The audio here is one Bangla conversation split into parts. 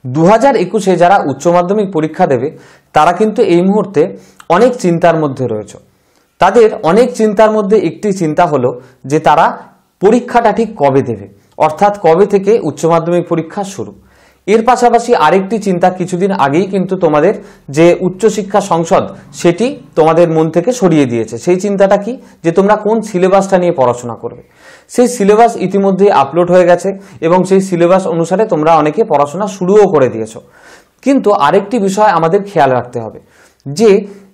2021-এ যারা উচ্চ মাধ্যমিক পরীক্ষা দেবে তারা কিন্তু এই মুহূর্তে অনেক চিন্তার মধ্যে রয়েছে। তাদের অনেক চিন্তার মধ্যে একটি চিন্তা হলো যে তারা পরীক্ষাটা ঠিক কবে দেবে, অর্থাৎ কবে থেকে উচ্চ মাধ্যমিক পরীক্ষা শুরু। এর পাশাপাশি আরেকটি চিন্তা, কিছুদিন আগেই কিন্তু তোমাদের যে উচ্চশিক্ষা সংসদ সেটি তোমাদের মন থেকে সরিয়ে দিয়েছে। সেই চিন্তাটা কি, যে তোমরা কোন সিলেবাসটা নিয়ে পড়াশোনা করবে। সেই সিলেবাস ইতিমধ্যেই আপলোড হয়ে গেছে এবং সেই সিলেবাস অনুসারে তোমরা অনেকে পড়াশোনা শুরুও করে দিয়েছো। কিন্তু আরেকটি বিষয় আমাদের খেয়াল রাখতে হবে,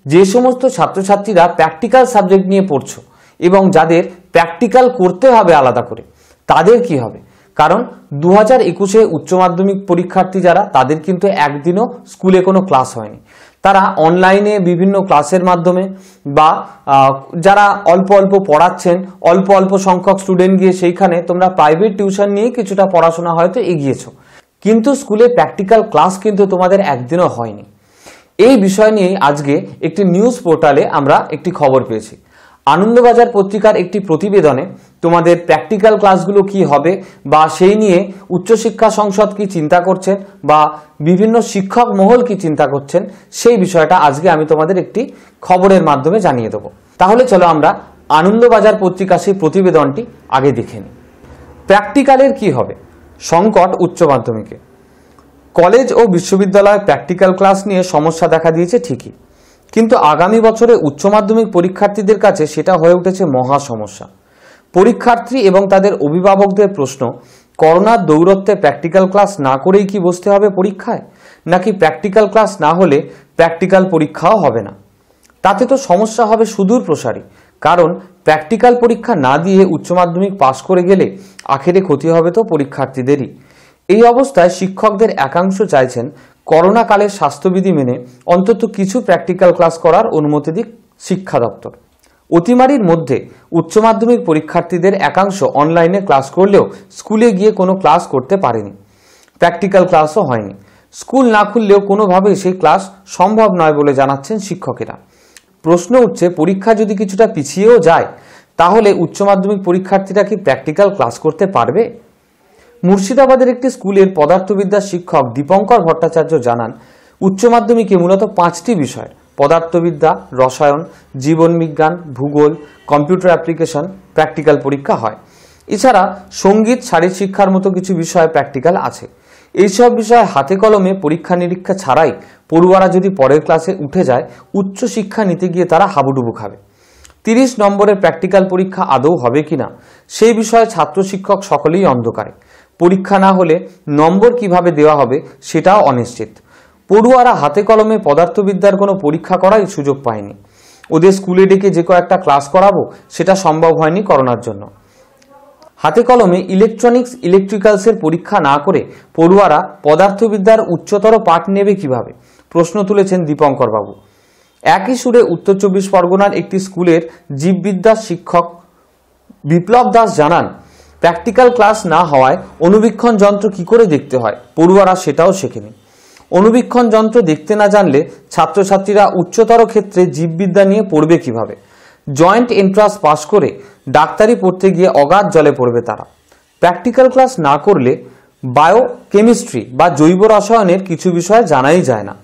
যে সমস্ত ছাত্রছাত্রীরা প্র্যাকটিক্যাল সাবজেক্ট নিয়ে পড়ছো এবং যাদের প্র্যাকটিক্যাল করতে হবে আলাদা করে, তাদের কি হবে? কারণ 2021-এ উচ্চ মাধ্যমিক পরীক্ষার্থী যারা, তাদের কিন্তু একদিনও স্কুলে কোনো ক্লাস হয়নি। তারা অনলাইনে বিভিন্ন ক্লাসের মাধ্যমে বা যারা অল্প অল্প পড়াচ্ছেন, অল্প অল্প সংখ্যক স্টুডেন্ট গিয়ে সেইখানে তোমরা প্রাইভেট টিউশন নিয়ে কিছুটা পড়াশোনা হয়তো এগিয়েছো, কিন্তু স্কুলে প্র্যাকটিক্যাল ক্লাস কিন্তু তোমাদের একদিনও হয়নি। এই বিষয় নিয়ে আজকে একটি নিউজ পোর্টালে আমরা একটি খবর পেয়েছি। আনন্দবাজার পত্রিকার একটি প্রতিবেদনে তোমাদের প্র্যাকটিক্যাল ক্লাসগুলো কি হবে বা সেই নিয়ে উচ্চশিক্ষা সংসদ কি চিন্তা করছেন বা বিভিন্ন শিক্ষক মহল কি চিন্তা করছেন, সেই বিষয়টা আজকে আমি তোমাদের একটি খবরের মাধ্যমে জানিয়ে দেব। তাহলে চলো আমরা আনন্দবাজার পত্রিকা সেই প্রতিবেদনটি আগে দেখে নিই। প্র্যাকটিক্যালের কি হবে? সংকট উচ্চ মাধ্যমিকে। কলেজ ও বিশ্ববিদ্যালয়ে প্র্যাকটিক্যাল ক্লাস নিয়ে সমস্যা দেখা দিয়েছে ঠিকই, কিন্তু আগামী বছরে উচ্চ মাধ্যমিক পরীক্ষার্থীদের কাছে সেটা হয়ে উঠেছে মহা সমস্যা। পরীক্ষার্থী এবং তাদের অভিভাবকদের প্রশ্ন, করোনার দৌরত্বে প্র্যাকটিক্যাল ক্লাস না করেই কি বসতে হবে পরীক্ষায়, নাকি প্র্যাকটিক্যাল ক্লাস না হলে প্র্যাকটিক্যাল পরীক্ষাও হবে না? তাতে তো সমস্যা হবে সুদূর প্রসারী, কারণ প্র্যাকটিক্যাল পরীক্ষা না দিয়ে উচ্চ মাধ্যমিক পাশ করে গেলে আখেরে ক্ষতি হবে তো পরীক্ষার্থীদেরই। এই অবস্থায় শিক্ষকদের একাংশ চাইছেন করোনা কালের স্বাস্থ্যবিধি মেনে অন্তত কিছু প্র্যাকটিক্যাল ক্লাস করার অনুমতি দিক শিক্ষা দপ্তর। অতিমারির মধ্যে উচ্চ মাধ্যমিক পরীক্ষার্থীদের একাংশ অনলাইনে ক্লাস করলেও স্কুলে গিয়ে কোনো ক্লাস করতে পারেনি, প্র্যাকটিক্যাল ক্লাসও হয়নি। স্কুল না খুললেও কোনোভাবেই সেই ক্লাস সম্ভব নয় বলে জানাচ্ছেন শিক্ষকেরা। প্রশ্ন উঠছে, পরীক্ষা যদি কিছুটা পিছিয়েও যায় তাহলে উচ্চ মাধ্যমিক পরীক্ষার্থীরা কি প্র্যাকটিক্যাল ক্লাস করতে পারবে? মুর্শিদাবাদের একটি স্কুলের পদার্থবিদ্যার শিক্ষক দীপঙ্কর ভট্টাচার্য জানান, উচ্চ মাধ্যমিকে মূলত 5টি বিষয়, পদার্থবিদ্যা, রসায়ন, জীবনবিজ্ঞান, ভূগোল, কম্পিউটার অ্যাপ্লিকেশন প্র্যাকটিক্যাল পরীক্ষা হয়। এছাড়া সঙ্গীত, শারীর শিক্ষার মতো কিছু বিষয় প্র্যাকটিক্যাল আছে। এইসব বিষয়ে হাতে কলমে পরীক্ষা নিরীক্ষা ছাড়াই পড়ুয়ারা যদি পরের ক্লাসে উঠে যায়, উচ্চ শিক্ষা নিতে গিয়ে তারা হাবুডুবু খাবে। 30 নম্বরের প্র্যাকটিক্যাল পরীক্ষা আদৌ হবে কিনা সেই বিষয়ে ছাত্র শিক্ষক সকলেই অন্ধকারে। পরীক্ষা না হলে নম্বর কিভাবে দেওয়া হবে সেটাও অনিশ্চিত। পড়ুয়ারা হাতে কলমে পদার্থবিদ্যার কোনো পরীক্ষা করাই সুযোগ পায়নি। ওদের স্কুলে ডেকে যে কয়েকটা ক্লাস করাবো সেটা সম্ভব হয়নি করোনার জন্য। হাতে কলমে ইলেকট্রনিক্স, ইলেকট্রিক্যালসের পরীক্ষা না করে পড়ুয়ারা পদার্থবিদ্যার উচ্চতর পাঠ নেবে কিভাবে, প্রশ্ন তুলেছেন দীপঙ্কর বাবু। একই সুরে উত্তর 24 পরগনার একটি স্কুলের জীববিদ্যার শিক্ষক বিপ্লব দাস জানান, প্র্যাকটিক্যাল ক্লাস না হওয়ায় অনুবীক্ষণ যন্ত্র কি করে দেখতে হয় পড়ুয়ারা সেটাও শেখেনি। অনুবীক্ষণ যন্ত্র দেখতে না জানলে ছাত্রছাত্রীরা উচ্চতর ক্ষেত্রে জীববিদ্যা নিয়ে পড়বে কিভাবে? জয়েন্ট এন্ট্রান্স পাস করে ডাক্তারি পড়তে গিয়ে অগাধ জলে পড়বে তারা। প্র্যাকটিক্যাল ক্লাস না করলে বায়োকেমিস্ট্রি বা জৈব রসায়নের কিছু বিষয় জানাই যায় না।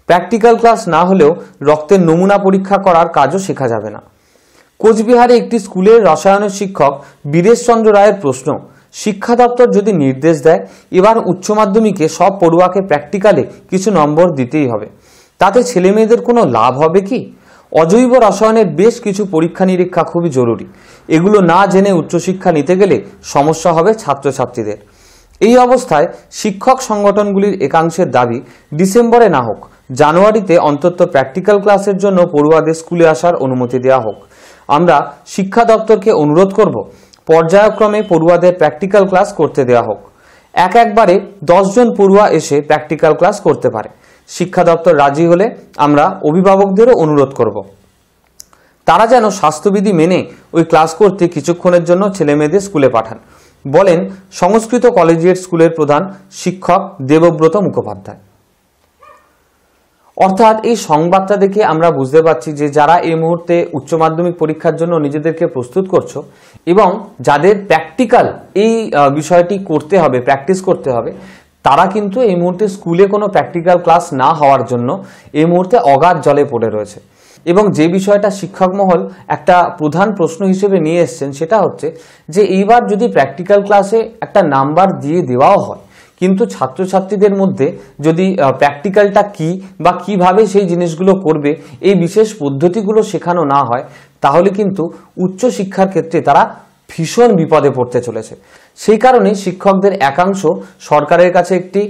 প্র্যাকটিক্যাল ক্লাস না হলেও রক্তের নমুনা পরীক্ষা করার কাজও শেখা যাবে না। কোচবিহারে একটি স্কুলের রসায়নের শিক্ষক বীরেশচন্দ্র রায়ের প্রশ্ন, শিক্ষা দপ্তর যদি নির্দেশ দেয় এবার উচ্চ মাধ্যমিকে সব পড়ুয়াকে প্র্যাকটিক্যালে কিছু নম্বর দিতেই হবে, তাতে ছেলে মেয়েদের কোনো লাভ হবে কি? অজৈব রসায়নের বেশ কিছু পরীক্ষা নিরীক্ষা খুবই জরুরি, এগুলো না জেনে উচ্চশিক্ষা নিতে গেলে সমস্যা হবে ছাত্রছাত্রীদের। এই অবস্থায় শিক্ষক সংগঠনগুলির একাংশের দাবি, ডিসেম্বরে না হোক জানুয়ারিতে অন্তত প্র্যাকটিক্যাল ক্লাসের জন্য পড়ুয়াদের স্কুলে আসার অনুমতি দেওয়া হোক। আমরা শিক্ষা দপ্তরকে অনুরোধ করব, পর্যায়ক্রমে পড়ুয়াদের প্র্যাকটিক্যাল ক্লাস করতে দেওয়া হোক। একবারে 10 জন পড়ুয়া এসে প্র্যাকটিক্যাল ক্লাস করতে পারে। শিক্ষা দপ্তর রাজি হলে আমরা অভিভাবকদেরও অনুরোধ করব, তারা যেন স্বাস্থ্যবিধি মেনে ওই ক্লাস করতে কিছুক্ষণের জন্য ছেলে মেয়েদের স্কুলে পাঠান, বলেন সংস্কৃত কলেজিয়েট স্কুলের প্রধান শিক্ষক দেবব্রত মুখোপাধ্যায়। অর্থাৎ এই সংবাদটা দেখে আমরা বুঝতে পারছি যে যারা এই মুহূর্তে উচ্চ মাধ্যমিক পরীক্ষার জন্য নিজেদেরকে প্রস্তুত করছো এবং যাদের প্র্যাকটিক্যাল এই বিষয়টি করতে হবে, প্র্যাকটিস করতে হবে, তারা কিন্তু এই মুহূর্তে স্কুলে কোনো প্র্যাকটিক্যাল ক্লাস না হওয়ার জন্য এই মুহূর্তে অগাধ জলে পড়ে রয়েছে। এবং যে বিষয়টা শিক্ষক মহল একটা প্রধান প্রশ্ন হিসেবে নিয়ে এসছেন সেটা হচ্ছে যে এইবার যদি প্র্যাকটিক্যাল ক্লাসে একটা নাম্বার দিয়ে দেওয়াও হয়, কিন্তু ছাত্রছাত্রীদের মধ্যে যদি প্র্যাকটিক্যালটা কি বা কিভাবে সেই জিনিসগুলো করবে এই বিশেষ পদ্ধতিগুলো শেখানো না হয়, তাহলে কিন্তু উচ্চশিক্ষার ক্ষেত্রে তারা ভীষণ বিপদে পড়তে চলেছে। সেই কারণে শিক্ষকদের একাংশ সরকারের কাছে একটি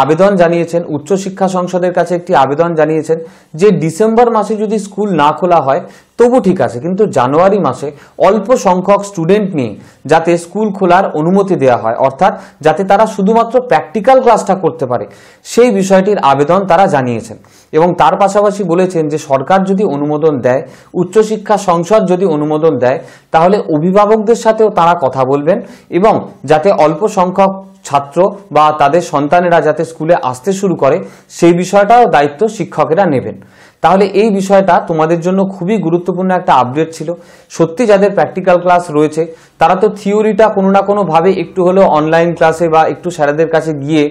আবেদন জানিয়েছেন, উচ্চশিক্ষা সংসদের কাছে একটি আবেদন জানিয়েছেন যে ডিসেম্বর মাসে যদি স্কুল না খোলা হয় তবু ঠিক আছে, কিন্তু জানুয়ারি মাসে অল্প সংখ্যক স্টুডেন্ট নিয়ে যাতে স্কুল খোলার অনুমতি দেওয়া হয়, অর্থাৎ যাতে তারা শুধুমাত্র প্র্যাকটিক্যাল ক্লাসটা করতে পারে, সেই বিষয়টির আবেদন তারা জানিয়েছেন। এবং তার পাশাপাশি বলেছেন যে সরকার যদি অনুমোদন দেয়, উচ্চশিক্ষা সংসদ যদি অনুমোদন দেয়, তাহলে অভিভাবকদের সাথেও তারা কথা বলবেন এবং যাতে অল্প সংখ্যক ছাত্র বা তাদের সন্তানেরা যাতে স্কুলে আসতে শুরু করে সেই বিষয়টাও দায়িত্ব শিক্ষকেরা নেবেন। তাহলে এই বিষয়টা তোমাদের জন্য খুবই গুরুত্বপূর্ণ একটা আপডেট ছিল। সত্যি যাদের প্র্যাকটিক্যাল ক্লাস রয়েছে তারা তো থিওরিটা কোনো না কোনোভাবে একটু হলেও অনলাইন ক্লাসে বা একটু স্যারেদের কাছে গিয়ে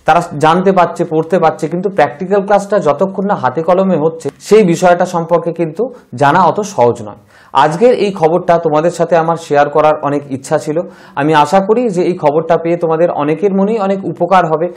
তারা জানতে পারছে, পড়তে পারছে, কিন্তু প্র্যাকটিক্যাল ক্লাসটা যতক্ষণ না হাতে কলমে হচ্ছে সেই বিষয়টা সম্পর্কে কিন্তু জানা অত সহজ নয়। আজকের এই খবরটা তোমাদের সাথে আমার শেয়ার করার অনেক ইচ্ছা ছিল। আমি আশা করি যে এই খবরটা পেয়ে তোমাদের অনেকের মনেই অনেক উপকার হবে।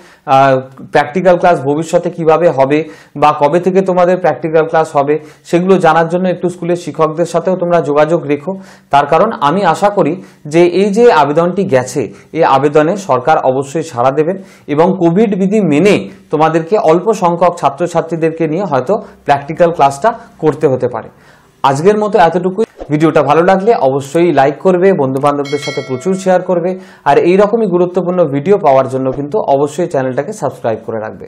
প্র্যাকটিক্যাল ক্লাস ভবিষ্যতে কিভাবে হবে বা কবে থেকে তোমাদের প্র্যাকটিক্যাল ক্লাস হবে সেগুলো জানার জন্য একটু স্কুলের শিক্ষকদের সাথেও তোমরা যোগাযোগ রেখো। তার কারণ আমি আশা করি যে এই যে আবেদনটি গেছে এই আবেদনে সরকার অবশ্যই সাড়া দেবেন এবং কোভিড বিধি মেনে তোমাদেরকে অল্প সংখ্যক ছাত্রছাত্রীদেরকে নিয়ে হয়তো প্র্যাকটিক্যাল ক্লাসটা করতে হতে পারে। আজকের মতো এতটুকুই। ভিডিওটা ভালো লাগলে অবশ্যই লাইক করবে, বন্ধু বান্ধবদের সাথে প্রচুর শেয়ার করবে, আর এইরকমই গুরুত্বপূর্ণ ভিডিও পাওয়ার জন্য কিন্তু অবশ্যই চ্যানেলটাকে সাবস্ক্রাইব করে রাখবে।